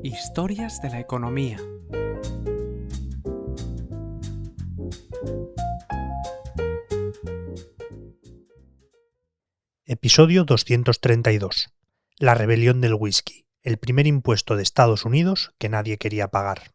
Historias de la economía. Episodio 232. La rebelión del whisky, el primer impuesto de Estados Unidos que nadie quería pagar.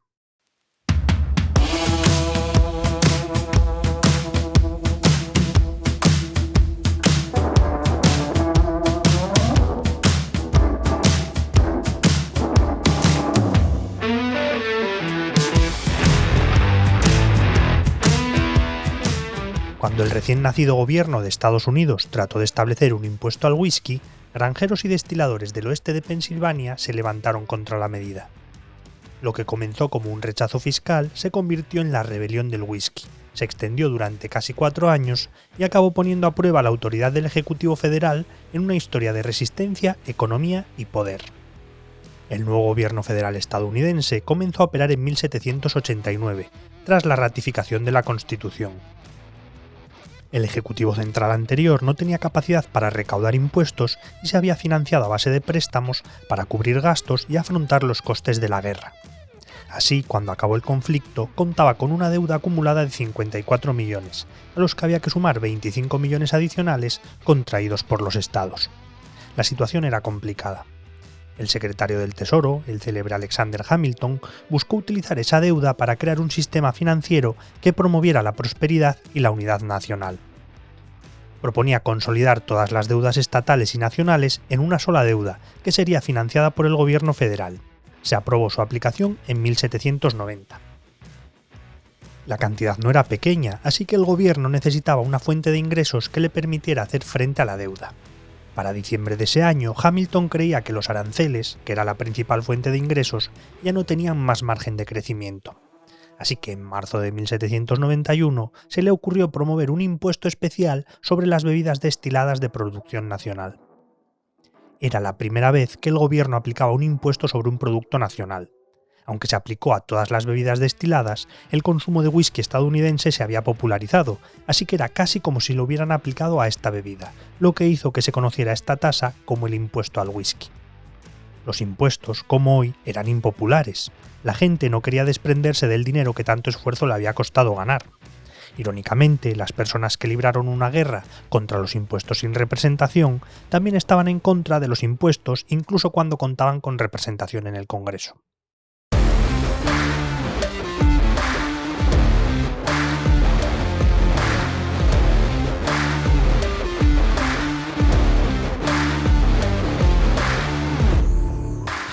Cuando el recién nacido gobierno de Estados Unidos trató de establecer un impuesto al whisky, granjeros y destiladores del oeste de Pensilvania se levantaron contra la medida. Lo que comenzó como un rechazo fiscal se convirtió en la rebelión del whisky, se extendió durante casi 4 años y acabó poniendo a prueba la autoridad del Ejecutivo Federal en una historia de resistencia, economía y poder. El nuevo gobierno federal estadounidense comenzó a operar en 1789, tras la ratificación de la Constitución. El Ejecutivo Central anterior no tenía capacidad para recaudar impuestos y se había financiado a base de préstamos para cubrir gastos y afrontar los costes de la guerra. Así, cuando acabó el conflicto, contaba con una deuda acumulada de 54 millones, a los que había que sumar 25 millones adicionales contraídos por los estados. La situación era complicada. El secretario del Tesoro, el célebre Alexander Hamilton, buscó utilizar esa deuda para crear un sistema financiero que promoviera la prosperidad y la unidad nacional. Proponía consolidar todas las deudas estatales y nacionales en una sola deuda, que sería financiada por el gobierno federal. Se aprobó su aplicación en 1790. La cantidad no era pequeña, así que el gobierno necesitaba una fuente de ingresos que le permitiera hacer frente a la deuda. Para diciembre de ese año, Hamilton creía que los aranceles, que era la principal fuente de ingresos, ya no tenían más margen de crecimiento. Así que en marzo de 1791 se le ocurrió promover un impuesto especial sobre las bebidas destiladas de producción nacional. Era la primera vez que el gobierno aplicaba un impuesto sobre un producto nacional. Aunque se aplicó a todas las bebidas destiladas, el consumo de whisky estadounidense se había popularizado, así que era casi como si lo hubieran aplicado a esta bebida, lo que hizo que se conociera esta tasa como el impuesto al whisky. Los impuestos, como hoy, eran impopulares. La gente no quería desprenderse del dinero que tanto esfuerzo le había costado ganar. Irónicamente, las personas que libraron una guerra contra los impuestos sin representación también estaban en contra de los impuestos incluso cuando contaban con representación en el Congreso.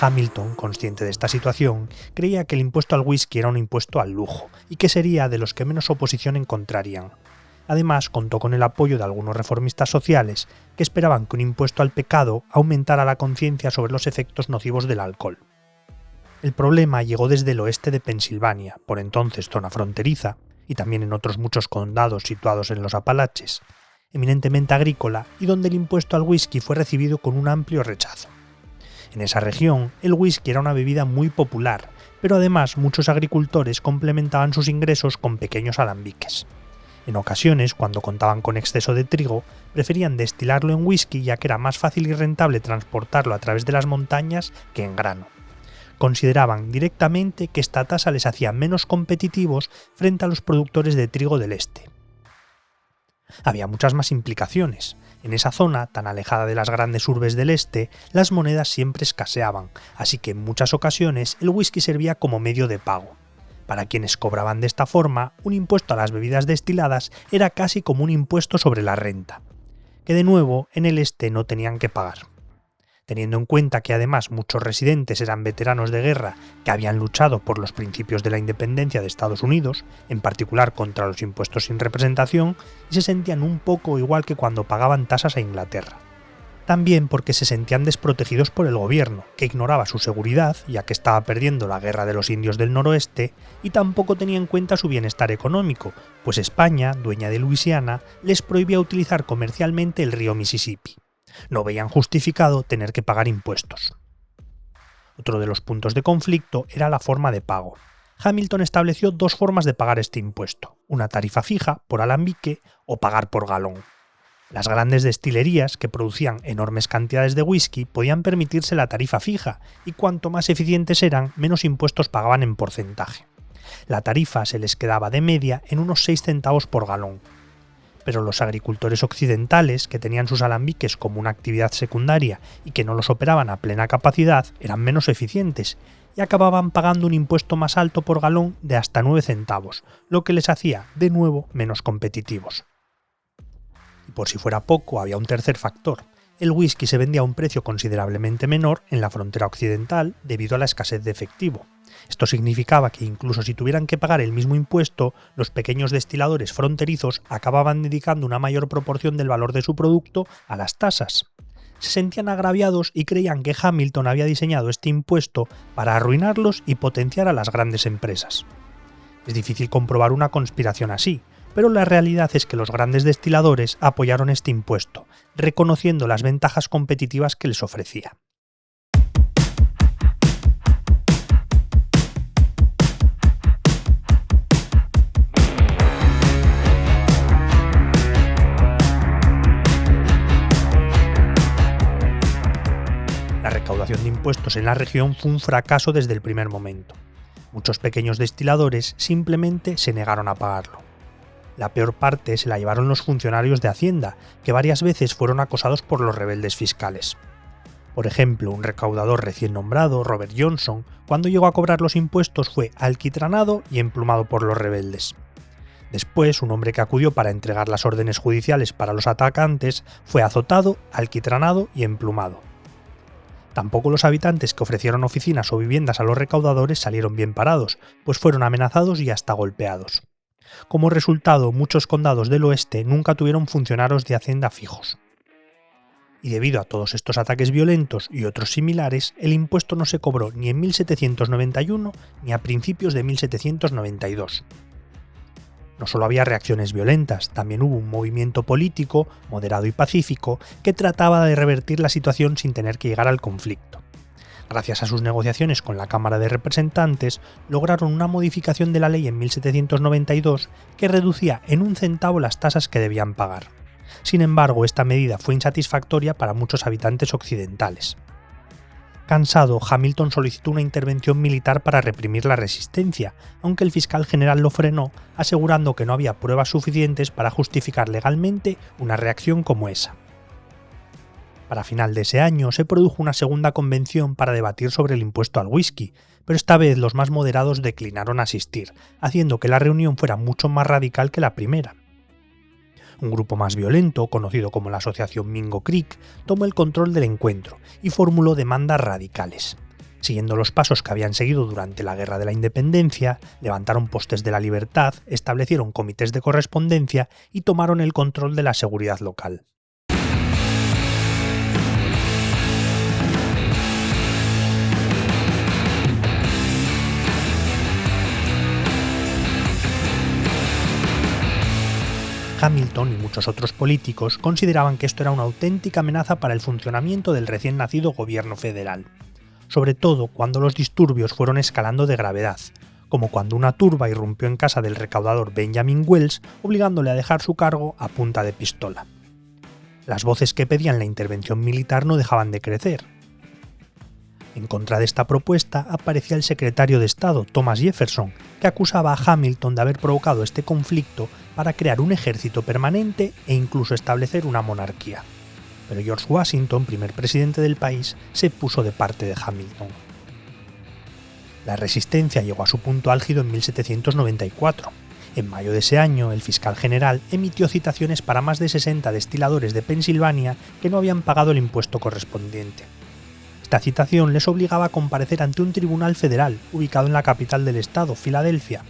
Hamilton, consciente de esta situación, creía que el impuesto al whisky era un impuesto al lujo y que sería de los que menos oposición encontrarían. Además, contó con el apoyo de algunos reformistas sociales que esperaban que un impuesto al pecado aumentara la conciencia sobre los efectos nocivos del alcohol. El problema llegó desde el oeste de Pensilvania, por entonces zona fronteriza, y también en otros muchos condados situados en los Apalaches, eminentemente agrícola y donde el impuesto al whisky fue recibido con un amplio rechazo. En esa región, el whisky era una bebida muy popular, pero además muchos agricultores complementaban sus ingresos con pequeños alambiques. En ocasiones, cuando contaban con exceso de trigo, preferían destilarlo en whisky ya que era más fácil y rentable transportarlo a través de las montañas que en grano. Consideraban directamente que esta tasa les hacía menos competitivos frente a los productores de trigo del este. Había muchas más implicaciones. En esa zona, tan alejada de las grandes urbes del este, las monedas siempre escaseaban, así que en muchas ocasiones el whisky servía como medio de pago. Para quienes cobraban de esta forma, un impuesto a las bebidas destiladas era casi como un impuesto sobre la renta, que de nuevo en el este no tenían que pagar. Teniendo en cuenta que además muchos residentes eran veteranos de guerra que habían luchado por los principios de la independencia de Estados Unidos, en particular contra los impuestos sin representación, y se sentían un poco igual que cuando pagaban tasas a Inglaterra. También porque se sentían desprotegidos por el gobierno, que ignoraba su seguridad, ya que estaba perdiendo la guerra de los indios del noroeste, y tampoco tenía en cuenta su bienestar económico, pues España, dueña de Luisiana, les prohibía utilizar comercialmente el río Mississippi. No veían justificado tener que pagar impuestos. Otro de los puntos de conflicto era la forma de pago. Hamilton estableció 2 formas de pagar este impuesto, una tarifa fija por alambique o pagar por galón. Las grandes destilerías, que producían enormes cantidades de whisky, podían permitirse la tarifa fija, y cuanto más eficientes eran, menos impuestos pagaban en porcentaje. La tarifa se les quedaba de media en unos 6 centavos por galón. Pero los agricultores occidentales, que tenían sus alambiques como una actividad secundaria y que no los operaban a plena capacidad, eran menos eficientes y acababan pagando un impuesto más alto por galón de hasta 9 centavos, lo que les hacía, de nuevo, menos competitivos. Y por si fuera poco, había un tercer factor. El whisky se vendía a un precio considerablemente menor en la frontera occidental debido a la escasez de efectivo. Esto significaba que incluso si tuvieran que pagar el mismo impuesto, los pequeños destiladores fronterizos acababan dedicando una mayor proporción del valor de su producto a las tasas. Se sentían agraviados y creían que Hamilton había diseñado este impuesto para arruinarlos y potenciar a las grandes empresas. Es difícil comprobar una conspiración así, pero la realidad es que los grandes destiladores apoyaron este impuesto, reconociendo las ventajas competitivas que les ofrecía. La recaudación de impuestos en la región fue un fracaso desde el primer momento. Muchos pequeños destiladores simplemente se negaron a pagarlo. La peor parte se la llevaron los funcionarios de Hacienda, que varias veces fueron acosados por los rebeldes fiscales. Por ejemplo, un recaudador recién nombrado, Robert Johnson, cuando llegó a cobrar los impuestos fue alquitranado y emplumado por los rebeldes. Después, un hombre que acudió para entregar las órdenes judiciales para los atacantes fue azotado, alquitranado y emplumado. Tampoco los habitantes que ofrecieron oficinas o viviendas a los recaudadores salieron bien parados, pues fueron amenazados y hasta golpeados. Como resultado, muchos condados del oeste nunca tuvieron funcionarios de Hacienda fijos. Y debido a todos estos ataques violentos y otros similares, el impuesto no se cobró ni en 1791 ni a principios de 1792. No solo había reacciones violentas, también hubo un movimiento político, moderado y pacífico, que trataba de revertir la situación sin tener que llegar al conflicto. Gracias a sus negociaciones con la Cámara de Representantes, lograron una modificación de la ley en 1792 que reducía en 1 centavo las tasas que debían pagar. Sin embargo, esta medida fue insatisfactoria para muchos habitantes occidentales. Cansado, Hamilton solicitó una intervención militar para reprimir la resistencia, aunque el fiscal general lo frenó, asegurando que no había pruebas suficientes para justificar legalmente una reacción como esa. Para final de ese año se produjo una segunda convención para debatir sobre el impuesto al whisky, pero esta vez los más moderados declinaron asistir, haciendo que la reunión fuera mucho más radical que la primera. Un grupo más violento, conocido como la Asociación Mingo Creek, tomó el control del encuentro y formuló demandas radicales. Siguiendo los pasos que habían seguido durante la Guerra de la Independencia, levantaron postes de la libertad, establecieron comités de correspondencia y tomaron el control de la seguridad local. Hamilton y muchos otros políticos consideraban que esto era una auténtica amenaza para el funcionamiento del recién nacido gobierno federal, sobre todo cuando los disturbios fueron escalando de gravedad, como cuando una turba irrumpió en casa del recaudador Benjamin Wells, obligándole a dejar su cargo a punta de pistola. Las voces que pedían la intervención militar no dejaban de crecer. En contra de esta propuesta aparecía el secretario de Estado, Thomas Jefferson, que acusaba a Hamilton de haber provocado este conflicto para crear un ejército permanente e incluso establecer una monarquía. Pero George Washington, primer presidente del país, se puso de parte de Hamilton. La resistencia llegó a su punto álgido en 1794. En mayo de ese año, el fiscal general emitió citaciones para más de 60 destiladores de Pensilvania que no habían pagado el impuesto correspondiente. Esta citación les obligaba a comparecer ante un tribunal federal, ubicado en la capital del estado, Filadelfia.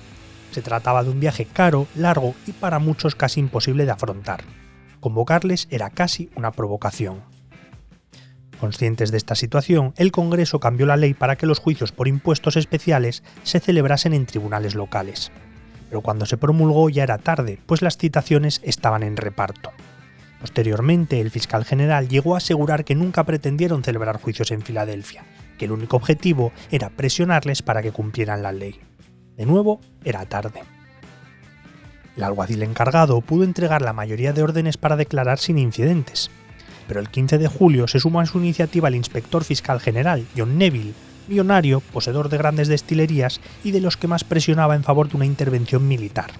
Se trataba de un viaje caro, largo y para muchos casi imposible de afrontar. Convocarles era casi una provocación. Conscientes de esta situación, el Congreso cambió la ley para que los juicios por impuestos especiales se celebrasen en tribunales locales. Pero cuando se promulgó ya era tarde, pues las citaciones estaban en reparto. Posteriormente, el fiscal general llegó a asegurar que nunca pretendieron celebrar juicios en Filadelfia, que el único objetivo era presionarles para que cumplieran la ley. De nuevo, era tarde. El alguacil encargado pudo entregar la mayoría de órdenes para declarar sin incidentes, pero el 15 de julio se sumó a su iniciativa el inspector fiscal general John Neville, millonario, poseedor de grandes destilerías y de los que más presionaba en favor de una intervención militar.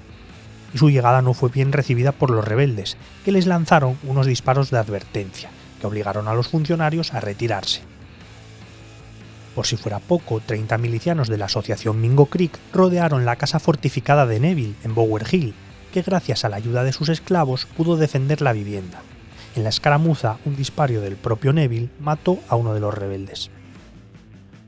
Y su llegada no fue bien recibida por los rebeldes, que les lanzaron unos disparos de advertencia, que obligaron a los funcionarios a retirarse. Por si fuera poco, 30 milicianos de la asociación Mingo Creek rodearon la casa fortificada de Neville en Bower Hill, que gracias a la ayuda de sus esclavos pudo defender la vivienda. En la escaramuza, un disparo del propio Neville mató a uno de los rebeldes.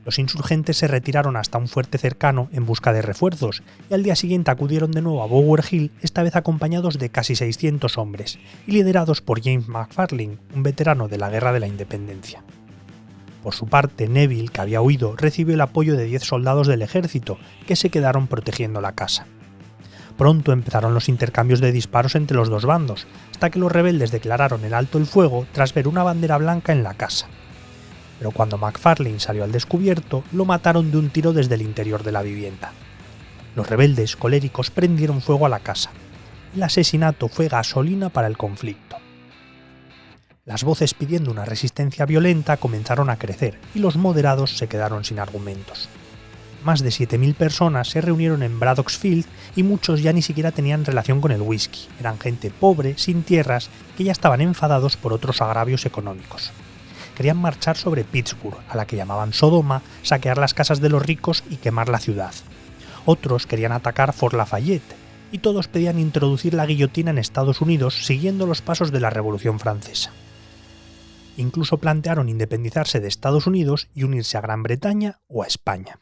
Los insurgentes se retiraron hasta un fuerte cercano en busca de refuerzos y al día siguiente acudieron de nuevo a Bower Hill, esta vez acompañados de casi 600 hombres y liderados por James McFarlane, un veterano de la Guerra de la Independencia. Por su parte, Neville, que había huido, recibió el apoyo de 10 soldados del ejército que se quedaron protegiendo la casa. Pronto empezaron los intercambios de disparos entre los dos bandos, hasta que los rebeldes declararon el alto el fuego tras ver una bandera blanca en la casa. Pero cuando McFarlane salió al descubierto, lo mataron de un tiro desde el interior de la vivienda. Los rebeldes, coléricos, prendieron fuego a la casa. El asesinato fue gasolina para el conflicto. Las voces pidiendo una resistencia violenta comenzaron a crecer y los moderados se quedaron sin argumentos. Más de 7.000 personas se reunieron en Braddock's Field y muchos ya ni siquiera tenían relación con el whisky. Eran gente pobre, sin tierras, que ya estaban enfadados por otros agravios económicos. Querían marchar sobre Pittsburgh, a la que llamaban Sodoma, saquear las casas de los ricos y quemar la ciudad. Otros querían atacar Fort Lafayette, y todos pedían introducir la guillotina en Estados Unidos siguiendo los pasos de la Revolución Francesa. Incluso plantearon independizarse de Estados Unidos y unirse a Gran Bretaña o a España.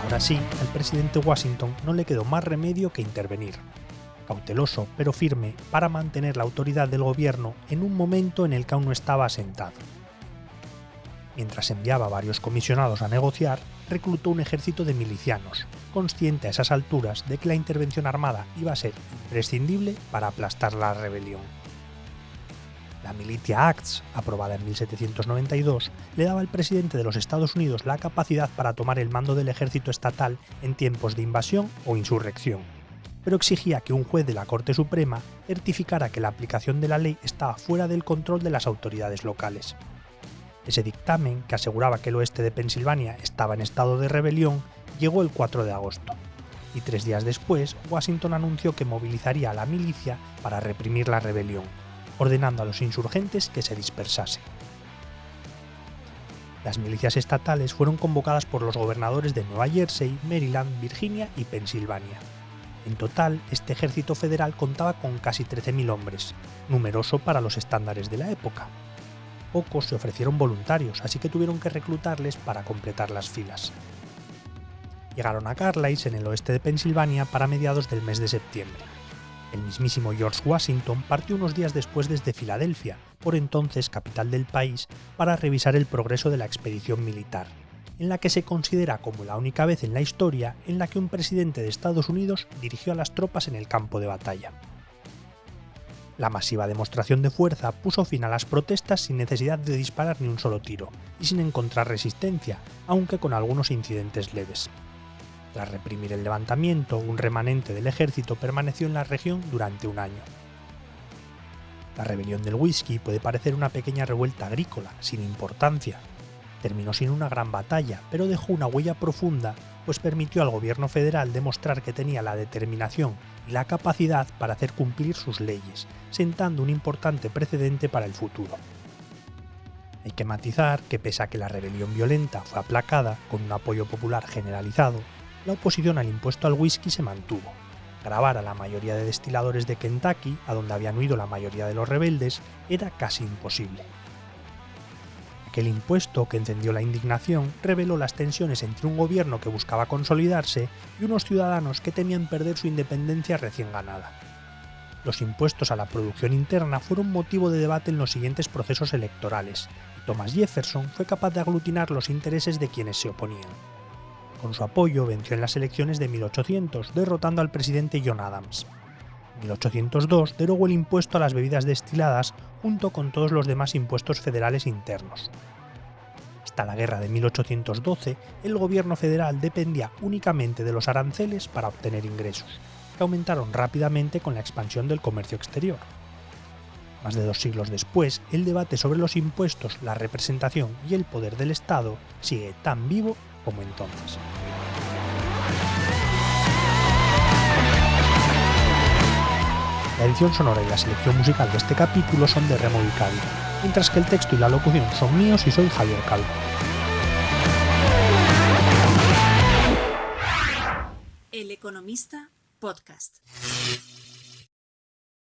Ahora sí, al presidente Washington no le quedó más remedio que intervenir, cauteloso pero firme para mantener la autoridad del gobierno en un momento en el que aún no estaba asentado. Mientras enviaba varios comisionados a negociar, reclutó un ejército de milicianos, consciente a esas alturas de que la intervención armada iba a ser imprescindible para aplastar la rebelión. La Militia Acts, aprobada en 1792, le daba al presidente de los Estados Unidos la capacidad para tomar el mando del ejército estatal en tiempos de invasión o insurrección, pero exigía que un juez de la Corte Suprema certificara que la aplicación de la ley estaba fuera del control de las autoridades locales. Ese dictamen, que aseguraba que el oeste de Pensilvania estaba en estado de rebelión, llegó el 4 de agosto, y 3 días después Washington anunció que movilizaría a la milicia para reprimir la rebelión, ordenando a los insurgentes que se dispersasen. Las milicias estatales fueron convocadas por los gobernadores de Nueva Jersey, Maryland, Virginia y Pensilvania. En total, este ejército federal contaba con casi 13.000 hombres, numeroso para los estándares de la época. Pocos se ofrecieron voluntarios, así que tuvieron que reclutarles para completar las filas. Llegaron a Carlisle, en el oeste de Pensilvania, para mediados del mes de septiembre. El mismísimo George Washington partió unos días después desde Filadelfia, por entonces capital del país, para revisar el progreso de la expedición militar, en la que se considera como la única vez en la historia en la que un presidente de Estados Unidos dirigió a las tropas en el campo de batalla. La masiva demostración de fuerza puso fin a las protestas sin necesidad de disparar ni un solo tiro, y sin encontrar resistencia, aunque con algunos incidentes leves. Tras reprimir el levantamiento, un remanente del ejército permaneció en la región durante un año. La rebelión del whisky puede parecer una pequeña revuelta agrícola, sin importancia. Terminó sin una gran batalla, pero dejó una huella profunda, pues permitió al gobierno federal demostrar que tenía la determinación y la capacidad para hacer cumplir sus leyes, sentando un importante precedente para el futuro. Hay que matizar que pese a que la rebelión violenta fue aplacada con un apoyo popular generalizado, la oposición al impuesto al whisky se mantuvo. Grabar a la mayoría de destiladores de Kentucky, a donde habían huido la mayoría de los rebeldes, era casi imposible. Aquel impuesto, que encendió la indignación, reveló las tensiones entre un gobierno que buscaba consolidarse y unos ciudadanos que temían perder su independencia recién ganada. Los impuestos a la producción interna fueron motivo de debate en los siguientes procesos electorales, y Thomas Jefferson fue capaz de aglutinar los intereses de quienes se oponían. Con su apoyo venció en las elecciones de 1800, derrotando al presidente John Adams. 1802 derogó el impuesto a las bebidas destiladas junto con todos los demás impuestos federales internos. Hasta la guerra de 1812, el gobierno federal dependía únicamente de los aranceles para obtener ingresos, que aumentaron rápidamente con la expansión del comercio exterior. Más de 2 siglos después, el debate sobre los impuestos, la representación y el poder del Estado sigue tan vivo como entonces. La edición sonora y la selección musical de este capítulo son de Remo Vicario, mientras que el texto y la locución son míos y soy Javier Calvo. El Economista Podcast.